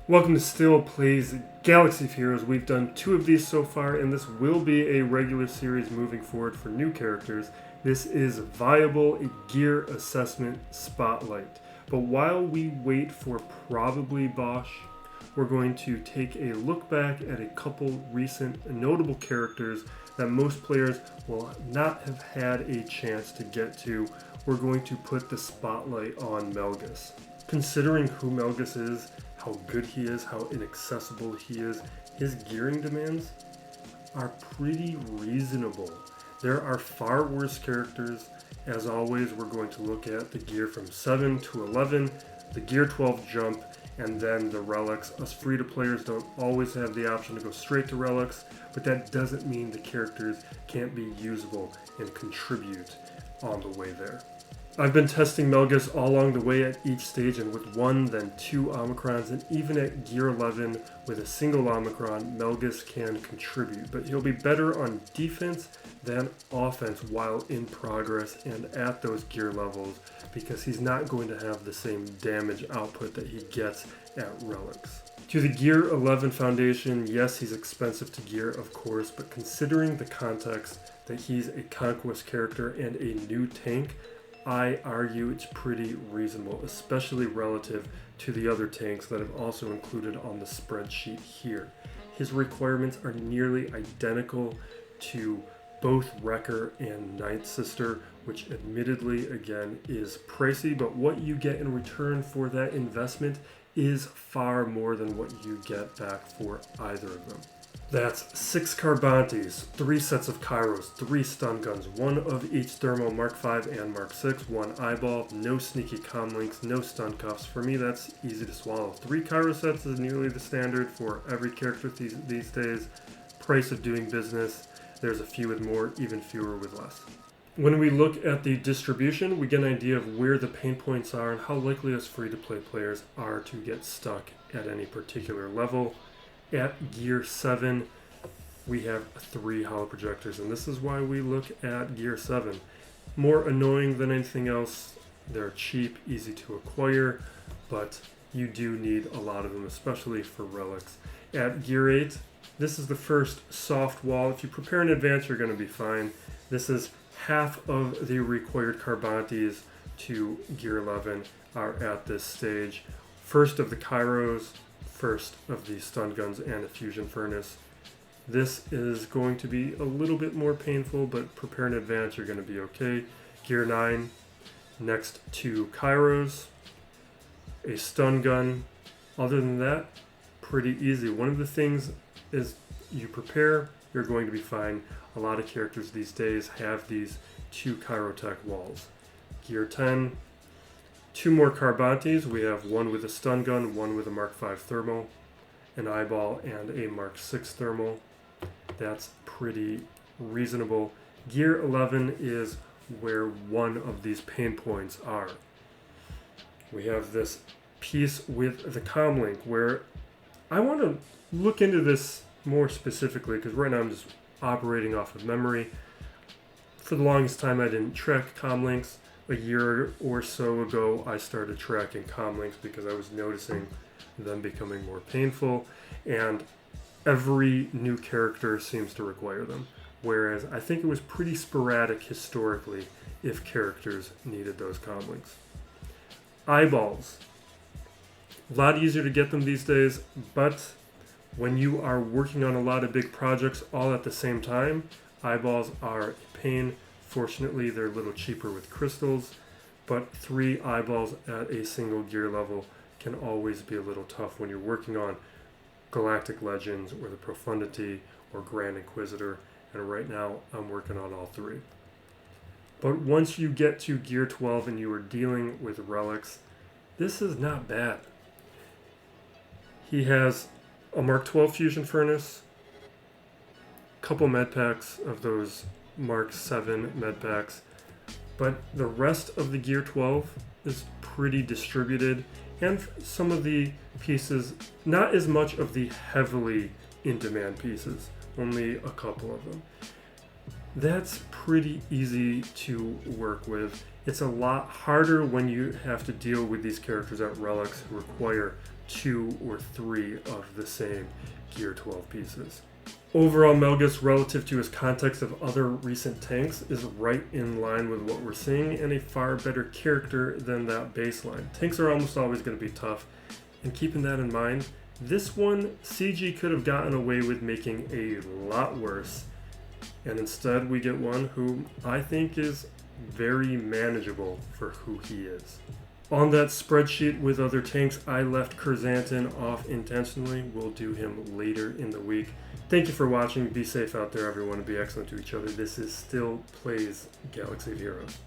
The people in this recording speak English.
Welcome to Still Plays Galaxy of Heroes. We've done 2 of these so far, and this will be a regular series moving forward for new characters. This is Viable Gear Assessment Spotlight. But while we wait for probably Bosch, we're going to take a look back at a couple recent notable characters that most players will not have had a chance to get to. We're going to put the spotlight on Malgus. Considering who Malgus is, how good he is, how inaccessible he is, his gearing demands are pretty reasonable. There are far worse characters. As always, we're going to look at the gear from 7 to 11, the gear 12 jump, and then the relics. Us free-to-players don't always have the option to go straight to relics, but that doesn't mean the characters can't be usable and contribute on the way there. I've been testing Malgus all along the way at each stage, and with 1, then 2 Omicrons, and even at Gear 11 with a single Omicron, Malgus can contribute. But he'll be better on defense than offense while in progress and at those gear levels, because he's not going to have the same damage output that he gets at relics. To the Gear 11 Foundation, yes, he's expensive to gear, of course, but considering the context that he's a conquest character and a new tank, I argue it's pretty reasonable, especially relative to the other tanks that I've also included on the spreadsheet here. His requirements are nearly identical to both Wrecker and Night Sister, which admittedly, again, is pricey, but what you get in return for that investment is far more than what you get back for either of them. That's 6 Carbantes, 3 sets of Kairos, 3 stun guns, 1 of each thermal, Mark 5 and Mark 6, 1 eyeball, no sneaky comlinks, no stun cuffs. For me, that's easy to swallow. 3 Kairos sets is nearly the standard for every character these days. Price of doing business, there's a few with more, even fewer with less. When we look at the distribution, we get an idea of where the pain points are and how likely us free-to-play players are to get stuck at any particular level. At Gear 7, we have 3 holoprojectors, and this is why we look at Gear 7. More annoying than anything else. They're cheap, easy to acquire, but you do need a lot of them, especially for relics. At Gear 8, this is the first soft wall. If you prepare in advance, you're going to be fine. This is half of the required Carbantes to Gear 11 are at this stage. First of the Kairos, first of the stun guns and a fusion furnace. This is going to be a little bit more painful, but prepare in advance, you're going to be okay. Gear 9, next 2 Kairos, a stun gun. Other than that, pretty easy. One of the things is you prepare, you're going to be fine. A lot of characters these days have these 2 Kyrotech walls. Gear 10, 2 more Carbantes. We have 1 with a stun gun, 1 with a Mark 5 thermal, an eyeball, and a Mark 6 thermal. That's pretty reasonable. Gear 11 is where one of these pain points are. We have this piece with the comlink where I want to look into this more specifically, because right now I'm just operating off of memory. For the longest time I didn't track comlinks. A year or so ago, I started tracking comlinks because I was noticing them becoming more painful, and every new character seems to require them, whereas I think it was pretty sporadic historically if characters needed those comlinks. Eyeballs. A lot easier to get them these days, but when you are working on a lot of big projects all at the same time, eyeballs are a pain. Fortunately, they're a little cheaper with crystals, but 3 eyeballs at a single gear level can always be a little tough when you're working on Galactic Legends or the Profundity or Grand Inquisitor, and right now I'm working on all 3. But once you get to Gear 12 and you are dealing with relics, this is not bad. He has a Mark 12 fusion furnace, a couple med packs of those Mark 7 med packs, but the rest of the Gear 12 is pretty distributed, and some of the pieces, not as much of the heavily in-demand pieces, only a couple of them. That's pretty easy to work with. It's a lot harder when you have to deal with these characters at relics who require 2 or 3 of the same Gear 12 pieces. Overall, Malgus, relative to his context of other recent tanks, is right in line with what we're seeing and a far better character than that baseline. Tanks are almost always going to be tough, and keeping that in mind, this one CG could have gotten away with making a lot worse, and instead we get one who I think is very manageable for who he is. On that spreadsheet with other tanks, I left Curzanton off intentionally. We'll do him later in the week. Thank you for watching. Be safe out there, everyone, and be excellent to each other. This is Still Plays Galaxy of Heroes.